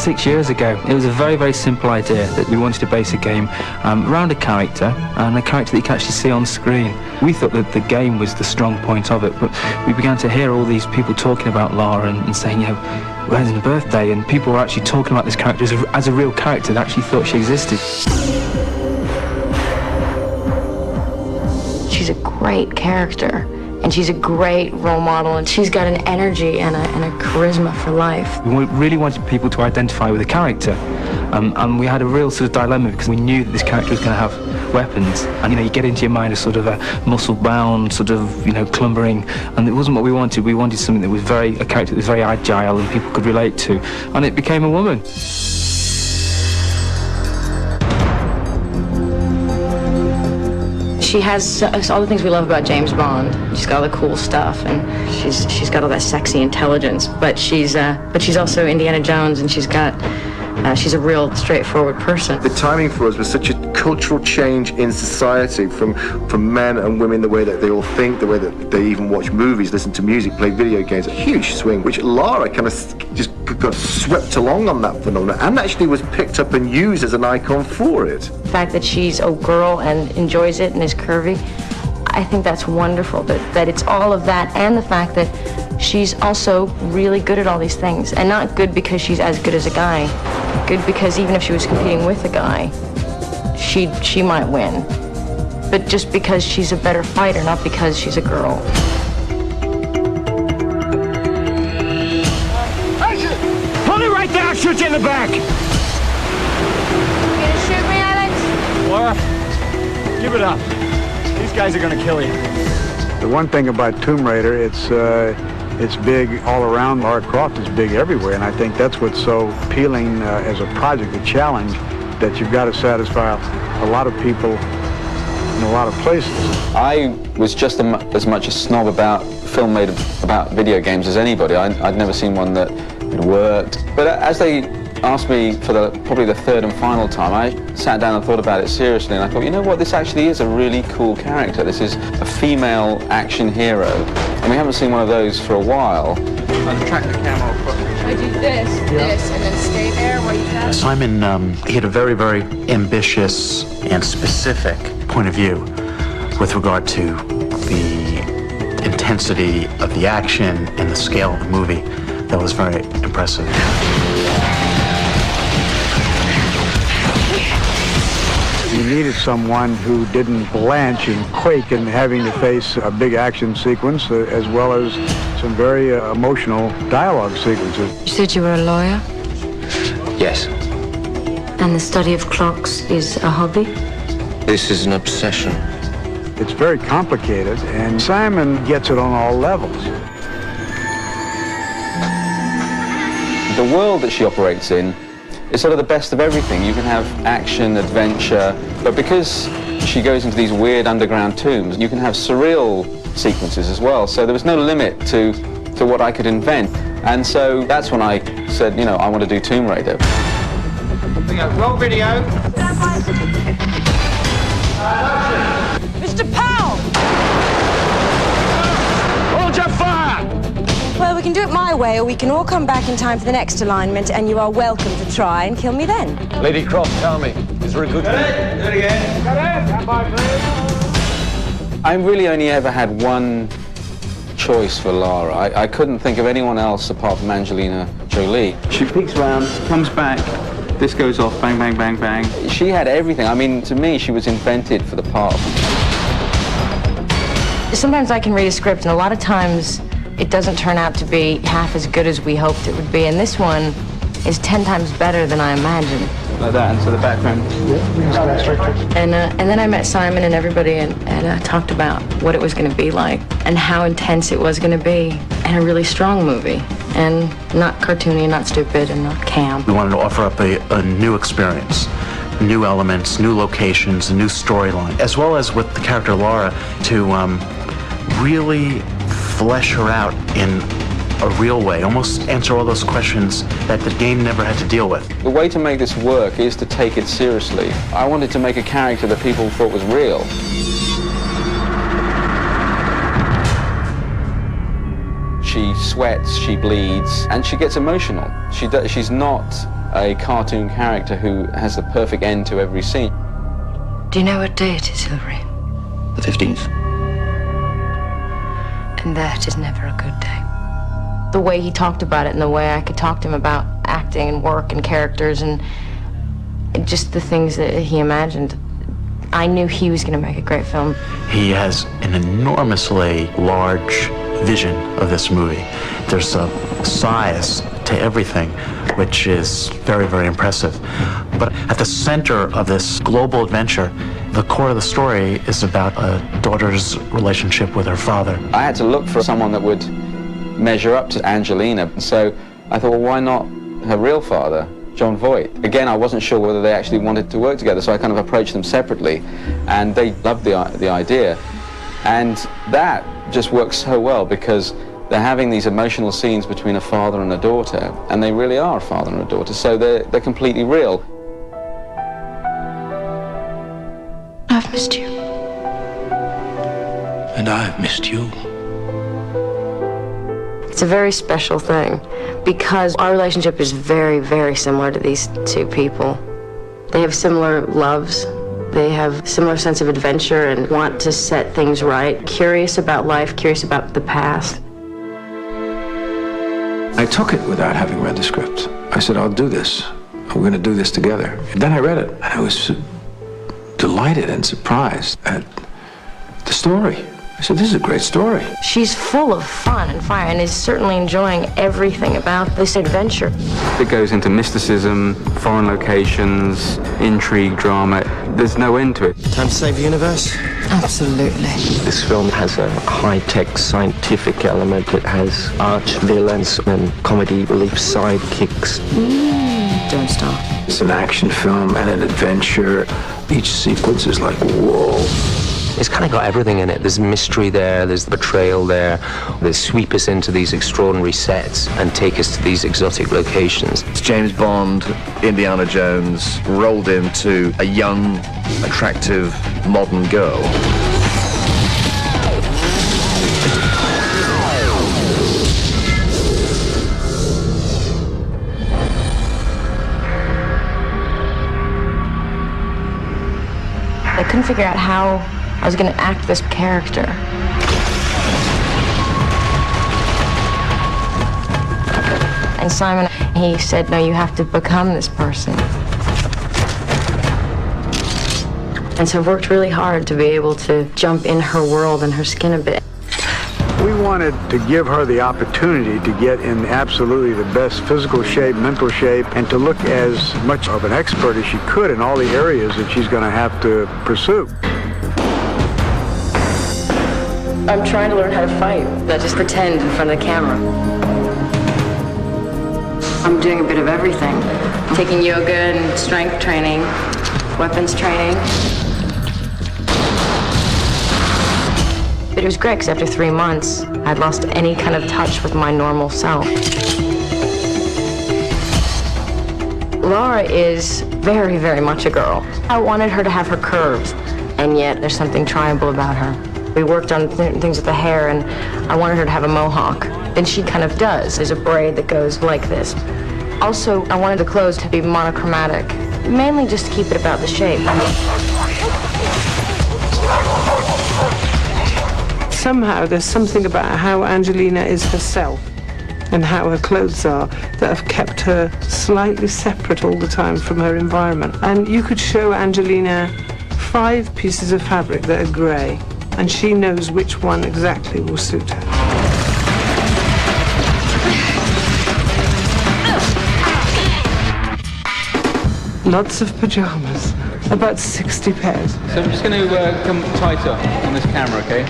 6 years ago. It was a very, very simple idea that we wanted to base a game around a character, and a character that you can actually see on screen. We thought that the game was the strong point of it, but we began to hear all these people talking about Lara and saying, you know, when's her birthday? And people were actually talking about this character as a real character that actually thought she existed. She's a great character, and she's a great role model, and she's got an energy and a charisma for life. We really wanted people to identify with the character, and we had a real sort of dilemma because we knew that this character was going to have weapons, and you know, you get into your mind a sort of a muscle-bound, sort of, you know, clumbering, and it wasn't what we wanted. We wanted something that was a character that was very agile and people could relate to, and it became a woman. She has all the things we love about James Bond. She's got all the cool stuff, and she's got all that sexy intelligence. But she's also Indiana Jones, and she's a real straightforward person. The timing for us was such a cultural change in society, from men and women, the way that they all think, the way that they even watch movies, listen to music, play video games. A huge swing, which Lara kind of just got swept along on that phenomenon, and actually was picked up and used as an icon for it. The fact that she's a girl and enjoys it and is curvy, I think that's wonderful, that it's all of that, and the fact that she's also really good at all these things, and not good because she's as good as a guy, good because even if she was competing with a guy, she might win, but just because she's a better fighter, not because she's a girl. Hold it right there, I'll shoot you in the back! You gonna shoot me, Alex? Laura, give it up. These guys are gonna kill you. The one thing about Tomb Raider, it's big all around. Lara Croft is big everywhere, and I think that's what's so appealing as a project, a challenge, that you've got to satisfy a lot of people in a lot of places. I was just as much a snob about film made about video games as anybody. I'd never seen one that had worked. But as they asked me for probably the third and final time, I sat down and thought about it seriously, and I thought, you know what, this actually is a really cool character. This is a female action hero, and we haven't seen one of those for a while. I'll track the camera across. I do this, and then stay there while you have. Simon, he had a very, very ambitious and specific point of view with regard to the intensity of the action and the scale of the movie. That was very impressive. You needed someone who didn't blanch and quake in having to face a big action sequence, as well as some very emotional dialogue sequences. You said you were a lawyer? Yes. And the study of clocks is a hobby? This is an obsession. It's very complicated, and Simon gets it on all levels. The world that she operates in is sort of the best of everything. You can have action, adventure, but because she goes into these weird underground tombs, you can have surreal sequences as well. So there was no limit to what I could invent. And so that's when I said, you know, I want to do Tomb Raider. Roll video. Mr. Powell! Hold your fire! Well, we can do it my way, or we can all come back in time for the next alignment, and you are welcome to try and kill me then. Lady Croft, tell me, is there a good... Do it again. Stand by, please. I really only ever had one choice for Lara. I couldn't think of anyone else apart from Angelina Jolie. She peeks around, comes back, this goes off, bang, bang, bang, bang. She had everything. I mean, to me, she was invented for the part. Sometimes I can read a script, and a lot of times it doesn't turn out to be half as good as we hoped it would be, and this one is 10 times better than I imagined. Like that, and so the background. And then I met Simon and everybody, and talked about what it was going to be like, and how intense it was going to be, and a really strong movie, and not cartoony, not stupid, and not camp. We wanted to offer up a new experience, new elements, new locations, a new storyline, as well as with the character Lara to really flesh her out in a real way, almost answer all those questions that the game never had to deal with. The way to make this work is to take it seriously. I wanted to make a character that people thought was real. She sweats, she bleeds, and she gets emotional. She's not a cartoon character who has the perfect end to every scene. Do you know what day it is, Hilary? The 15th. And that is never a good day. The way he talked about it and the way I could talk to him about acting and work and characters and just the things that he imagined, I knew he was going to make a great film. He has an enormously large vision of this movie. There's a size to everything, which is very, very impressive. But at the center of this global adventure, the core of the story is about a daughter's relationship with her father. I had to look for someone that would measure up to Angelina. So I thought, well, why not her real father, John Voight? Again, I wasn't sure whether they actually wanted to work together, so I kind of approached them separately, and they loved the idea. And that just works so well because they're having these emotional scenes between a father and a daughter, and they really are a father and a daughter, so they're completely real. I've missed you. And I've missed you. It's a very special thing because our relationship is very, very similar to these two people. They have similar loves. They have similar sense of adventure and want to set things right. Curious about life, curious about the past. I took it without having read the script. I said, I'll do this. We're going to do this together. And then I read it, and I was delighted and surprised at the story. I said, this is a great story. She's full of fun and fire and is certainly enjoying everything about this adventure. It goes into mysticism, foreign locations, intrigue, drama. There's no end to it. Time to save the universe? Absolutely. This film has a high-tech scientific element. It has arch villains and comedy relief sidekicks. Don't stop. It's an action film and an adventure. Each sequence is like, whoa. It's kind of got everything in it. There's mystery there, there's betrayal there. They sweep us into these extraordinary sets and take us to these exotic locations. It's James Bond, Indiana Jones, rolled into a young, attractive, modern girl. I couldn't figure out how I was going to act this character. And Simon, he said, no, you have to become this person. And so I've worked really hard to be able to jump in her world and her skin a bit. We wanted to give her the opportunity to get in absolutely the best physical shape, mental shape, and to look as much of an expert as she could in all the areas that she's going to have to pursue. I'm trying to learn how to fight, not just pretend in front of the camera. I'm doing a bit of everything. Taking yoga and strength training, weapons training. But it was great because after 3 months, I'd lost any kind of touch with my normal self. Laura is very, very much a girl. I wanted her to have her curves, and yet there's something tribal about her. We worked on things with the hair, and I wanted her to have a mohawk. And she kind of does. There's a braid that goes like this. Also, I wanted the clothes to be monochromatic, mainly just to keep it about the shape. Somehow there's something about how Angelina is herself and how her clothes are that have kept her slightly separate all the time from her environment. And you could show Angelina 5 pieces of fabric that are grey, and she knows which one exactly will suit her. Lots of pajamas, about 60 pairs. So I'm just going to come tighter on this camera, okay?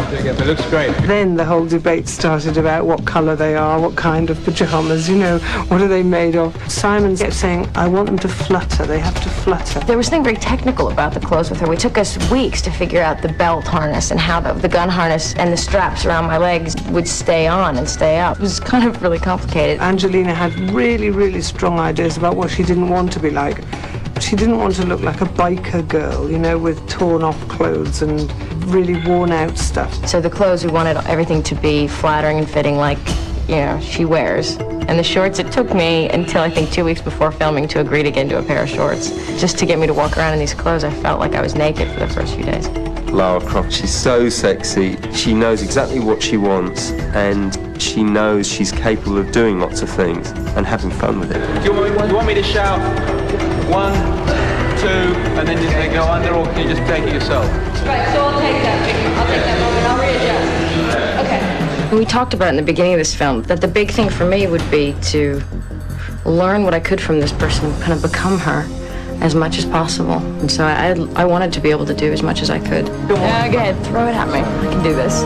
There you go, it looks great. Then the whole debate started about what colour they are, what kind of pajamas, you know, what are they made of. Simon kept saying, I want them to flutter, they have to flutter. There was something very technical about the clothes with her. It took us weeks to figure out the belt harness and how the gun harness and the straps around my legs would stay on and stay up. It was kind of really complicated. Angelina had really, really strong ideas about what she didn't want to be like. She didn't want to look like a biker girl, you know, with torn off clothes and really worn out stuff. So the clothes, we wanted everything to be flattering and fitting like she wears. And the shorts, it took me until I think 2 weeks before filming to agree to get into a pair of shorts. Just to get me to walk around in these clothes, I felt like I was naked for the first few days. Lara Croft, she's so sexy. She knows exactly what she wants, and she knows she's capable of doing lots of things and having fun with it. Do you want me to shout 1, 2, and then just go under, or can you just take it yourself? Right, so I'll take that moment, I'll readjust. Okay. We talked about in the beginning of this film that the big thing for me would be to learn what I could from this person, kind of become her as much as possible. And so I wanted to be able to do as much as I could. Yeah, go ahead, throw it at me. I can do this.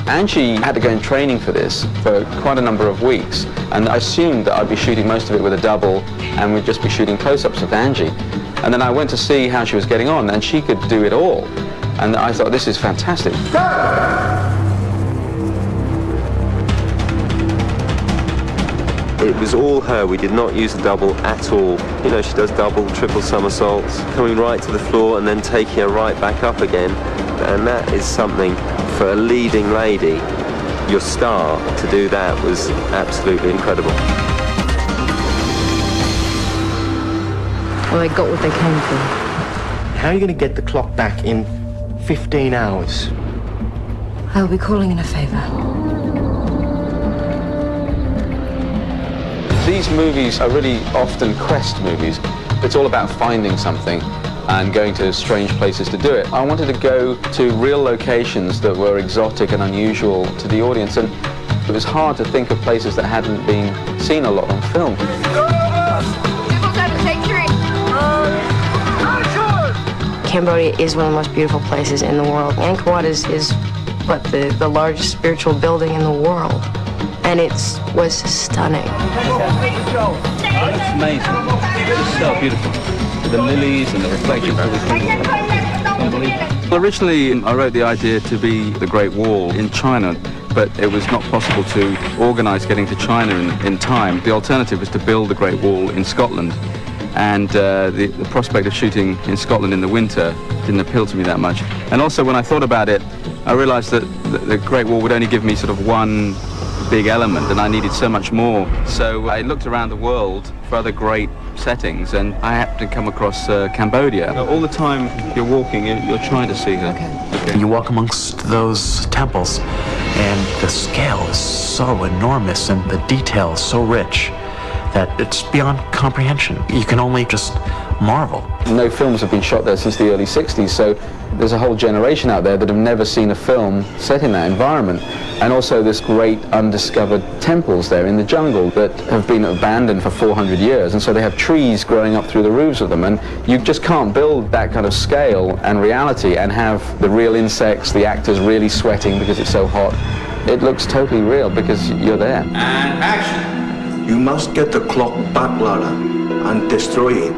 Angie had to go in training for this for quite a number of weeks, and I assumed that I'd be shooting most of it with a double and we'd just be shooting close-ups of Angie. And then I went to see how she was getting on, and she could do it all. And I thought, this is fantastic. It was all her. We did not use a double at all. She does double, triple somersaults, coming right to the floor and then taking her right back up again. And that is something for a leading lady, your star, to do that was absolutely incredible. Well, they got what they came for. How are you going to get the clock back in 15 hours? I'll be calling in a favor. These movies are really often quest movies. It's all about finding something and going to strange places to do it. I wanted to go to real locations that were exotic and unusual to the audience, and it was hard to think of places that hadn't been seen a lot on film. Cambodia is one of the most beautiful places in the world. Angkor Wat is the largest spiritual building in the world. And it was stunning. It's amazing. It's so beautiful. The lilies and the reflections. Well, originally, I wrote the idea to be the Great Wall in China, but it was not possible to organise getting to China in time. The alternative was to build the Great Wall in Scotland. And the prospect of shooting in Scotland in the winter didn't appeal to me that much. And also, when I thought about it, I realised that the Great Wall would only give me sort of one big element, and I needed so much more. So I looked around the world for other great settings, and I happened to come across Cambodia. All the time you're walking, you're trying to see her. Okay. You walk amongst those temples, and the scale is so enormous, and the detail is so rich that it's beyond comprehension. You can only just marvel. No films have been shot there since the early 60s, so there's a whole generation out there that have never seen a film set in that environment. And also this great undiscovered temples there in the jungle that have been abandoned for 400 years, and so they have trees growing up through the roofs of them, and you just can't build that kind of scale and reality and have the real insects, the actors really sweating because it's so hot. It looks totally real because you're there. And action! You must get the clock back, Lara, and destroy it.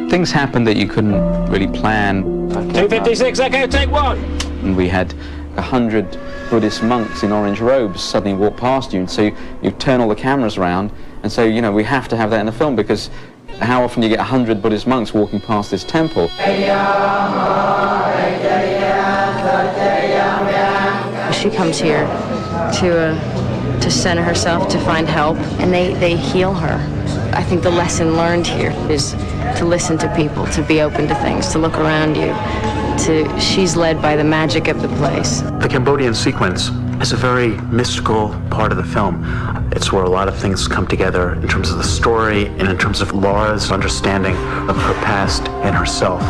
Things happened that you couldn't really plan. 256, echo, take one! And we had 100 Buddhist monks in orange robes suddenly walk past you, and so you turn all the cameras around and say, we have to have that in the film, because how often do you get 100 Buddhist monks walking past this temple? She comes here to center herself, to find help, and they heal her. I think the lesson learned here is to listen to people, to be open to things, to look around you. She's led by the magic of the place. The Cambodian sequence is a very mystical part of the film. It's where a lot of things come together in terms of the story and in terms of Laura's understanding of her past and herself.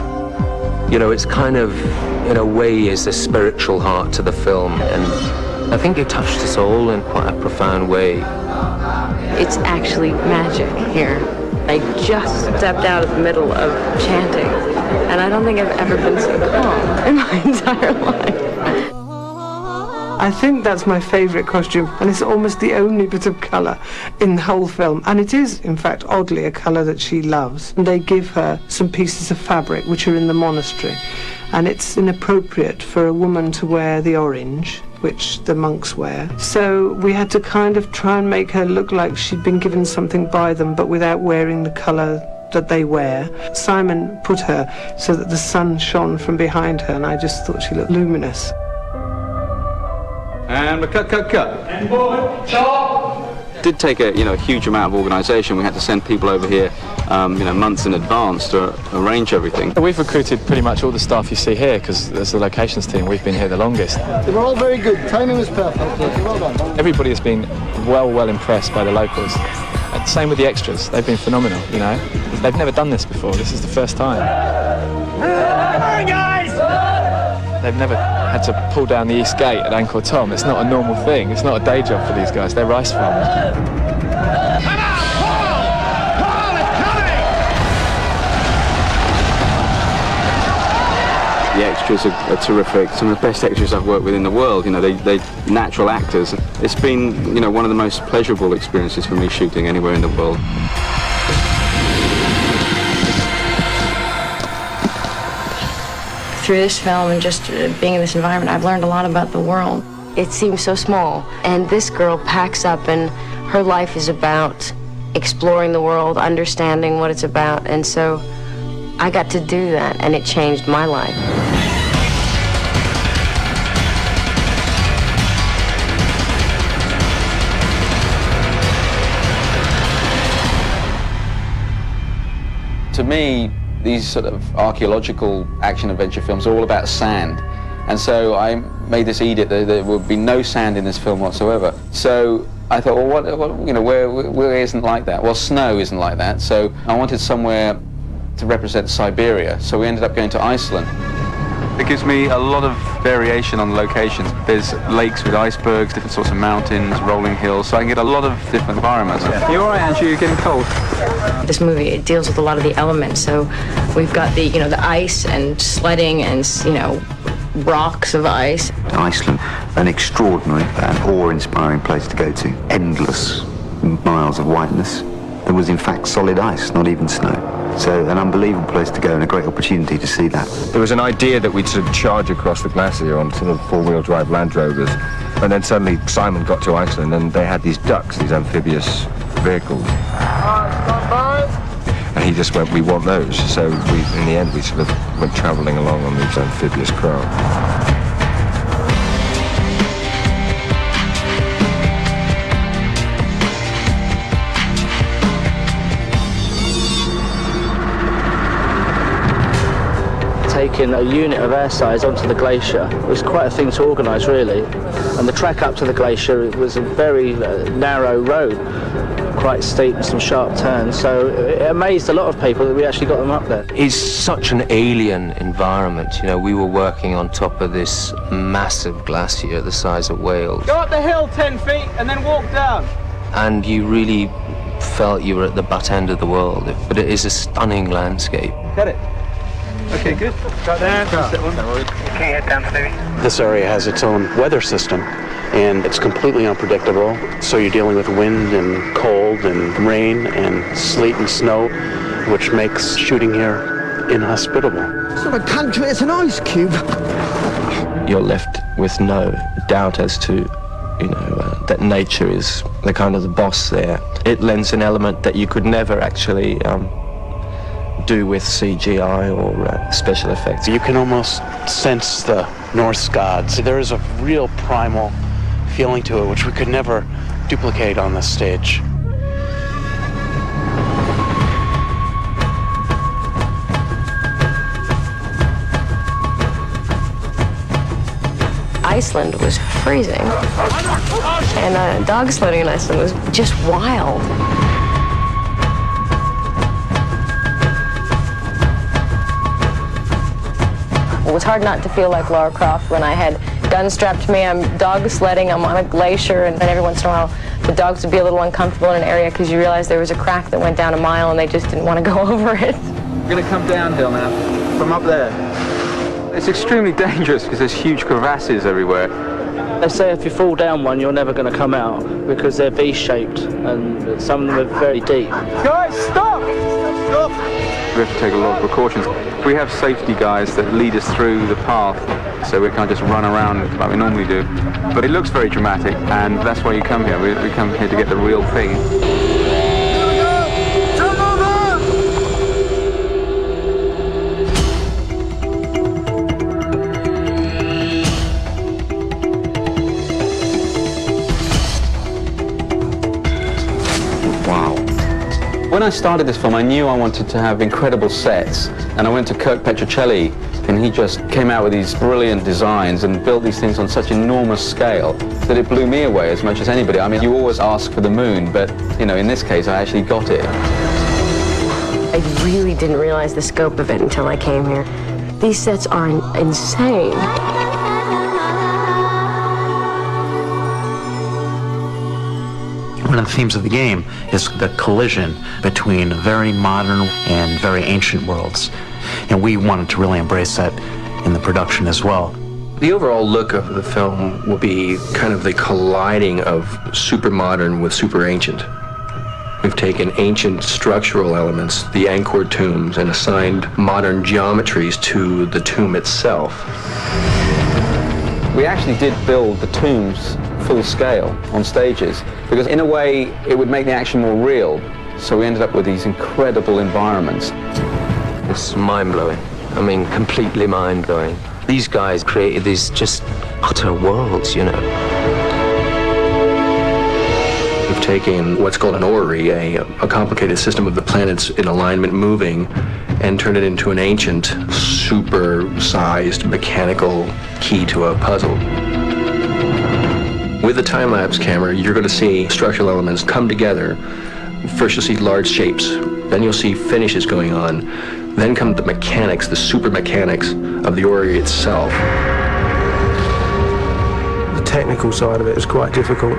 It's kind of, in a way, is the spiritual heart to the film, and I think it touched us all in quite a profound way. It's actually magic here. I just stepped out of the middle of chanting, and I don't think I've ever been so calm in my entire life. I think that's my favourite costume, and it's almost the only bit of colour in the whole film. And it is, in fact, oddly a colour that she loves. And they give her some pieces of fabric which are in the monastery, and it's inappropriate for a woman to wear the orange, which the monks wear. So we had to kind of try and make her look like she'd been given something by them, but without wearing the colour that they wear. Simon put her so that the sun shone from behind her, and I just thought she looked luminous. And cut. And board, chop. It did take a huge amount of organisation. We had to send people over here, months in advance to arrange everything. We've recruited pretty much all the staff you see here because as the locations team, we've been here the longest. They were all very good. Timing was perfect. Well done. Everybody has been well impressed by the locals. And same with the extras. They've been phenomenal. They've never done this before. This is the first time. Hey, guys! They've never had to pull down the East Gate at Angkor Thom. It's not a normal thing. It's not a day job for these guys. They're rice farmers. The extras are terrific. Some of the best extras I've worked with in the world. They're natural actors. It's been, one of the most pleasurable experiences for me shooting anywhere in the world. Through this film and just being in this environment, I've learned a lot about the world. It seems so small, and this girl packs up, and her life is about exploring the world, understanding what it's about, and so I got to do that, and it changed my life. To me, these sort of archaeological action-adventure films are all about sand. And so I made this edict that there would be no sand in this film whatsoever. So I thought, well, where isn't like that? Well, snow isn't like that. So I wanted somewhere to represent Siberia. So we ended up going to Iceland. It gives me a lot of variation on locations. There's lakes with icebergs, different sorts of mountains, rolling hills, so I can get a lot of different environments. You all right, Andrew? You're getting cold. This movie, it deals with a lot of the elements. So we've got the ice and sledding and, rocks of ice. Iceland, an extraordinary and awe-inspiring place to go to. Endless miles of whiteness. There was in fact solid ice, not even snow. So an unbelievable place to go and a great opportunity to see that. There was an idea that we'd sort of charge across the glacier on sort of four-wheel drive Land Rovers, and then suddenly Simon got to Iceland and they had these ducks, these amphibious vehicles. And he just went, we want those. So in the end we sort of went travelling along on these amphibious craft. Taking a unit of air size onto the glacier was quite a thing to organise, really. And the trek up to the glacier was a very narrow road, quite steep and some sharp turns, so it amazed a lot of people that we actually got them up there. It's such an alien environment. We were working on top of this massive glacier the size of Wales. Go up the hill 10 feet and then walk down. And you really felt you were at the butt end of the world, but it is a stunning landscape. Got it. Okay, good. Got there. Okay, head down, Stevie. This area has its own weather system, and it's completely unpredictable. So you're dealing with wind and cold and rain and sleet and snow, which makes shooting here inhospitable. It's not a country, it's an ice cube. You're left with no doubt as to, that nature is the boss there. It lends an element that you could never actually do with CGI or special effects. You can almost sense the Norse gods. There is a real primal feeling to it, which we could never duplicate on this stage. Iceland was freezing, and dog sledding in Iceland was just wild. It was hard not to feel like Lara Croft when I had guns strapped to me. I'm dog sledding, I'm on a glacier, and then every once in a while the dogs would be a little uncomfortable in an area because you realize there was a crack that went down a mile and they just didn't want to go over it. We're going to come downhill now, from up there. It's extremely dangerous because there's huge crevasses everywhere. They say if you fall down one, you're never going to come out because they're V-shaped and some of them are very deep. Guys, stop! Stop! We have to take a lot of precautions. We have safety guys that lead us through the path, so we can't just run around like we normally do. But it looks very dramatic, and that's why you come here. We come here to get the real thing. When I started this film, I knew I wanted to have incredible sets, and I went to Kirk Petruccelli, and he just came out with these brilliant designs and built these things on such enormous scale that it blew me away as much as anybody. I mean, you always ask for the moon, but, you know, in this case, I actually got it. I really didn't realize the scope of it until I came here. These sets are insane. One of the themes of the game is the collision between very modern and very ancient worlds. And we wanted to really embrace that in the production as well. The overall look of the film will be kind of the colliding of super modern with super ancient. We've taken ancient structural elements, the Angkor tombs, and assigned modern geometries to the tomb itself. We actually did build the tombs full scale on stages, because in a way it would make the action more real. So we ended up with these incredible environments. It's mind-blowing. I mean, completely mind-blowing. These guys created these just utter worlds, you know. We've taken what's called an orrery, a complicated system of the planets in alignment moving, and turned it into an ancient, super-sized mechanical key to a puzzle. With the time-lapse camera, you're going to see structural elements come together. First you'll see large shapes, then you'll see finishes going on, then come the mechanics, the super mechanics of the orrery itself. The technical side of it is quite difficult.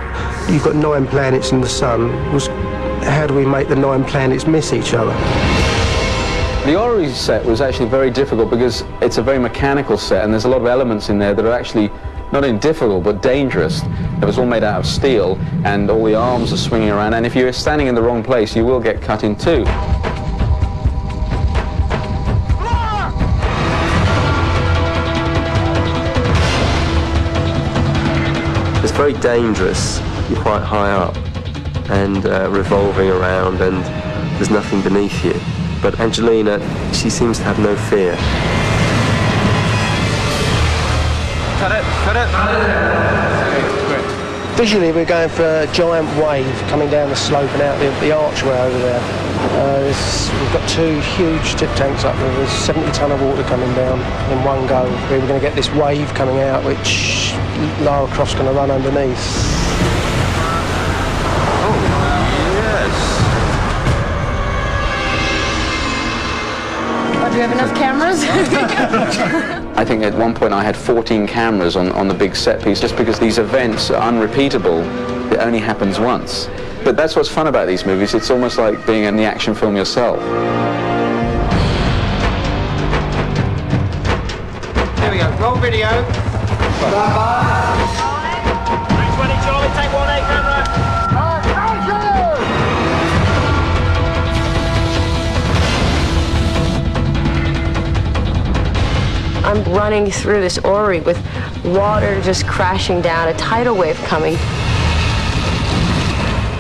You've got 9 planets in the sun. How do we make the 9 planets miss each other? The orrery set was actually very difficult because it's a very mechanical set, and there's a lot of elements in there that are actually not only difficult but dangerous. It was all made out of steel, and all the arms are swinging around, and if you're standing in the wrong place you will get cut in two. It's very dangerous. You're quite high up and revolving around, and there's nothing beneath you. But Angelina, she seems to have no fear. Cut it, cut it. Visually, we're going for a giant wave coming down the slope and out the archway over there. We've got 2 huge tip tanks up there. There's 70 tonne of water coming down in one go. We're going to get this wave coming out, which Lara Croft's going to run underneath. Do you have enough cameras? I think at one point I had 14 cameras on the big set piece, just because these events are unrepeatable. It only happens once. But that's what's fun about these movies. It's almost like being in the action film yourself. Here we go. Roll video. Bye-bye. 320 Charlie, take 1A camera. I'm running through this orrery with water just crashing down, a tidal wave coming.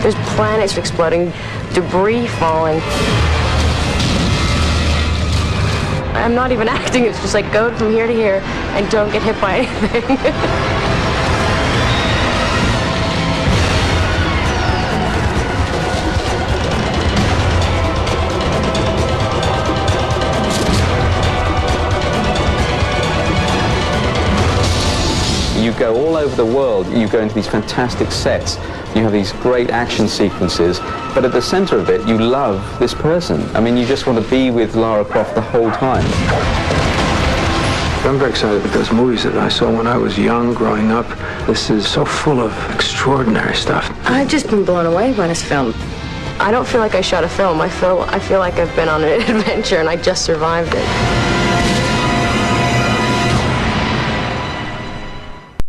There's planets exploding, debris falling. I'm not even acting, it's just like go from here to here and don't get hit by anything. You go all over the world, you go into these fantastic sets, you have these great action sequences, but at the center of it, you love this person. I mean, you just want to be with Lara Croft the whole time. I'm very excited with those movies that I saw when I was young, growing up. This is so full of extraordinary stuff. I've just been blown away by this film. I don't feel like I shot a film. I feel like I've been on an adventure and I just survived it.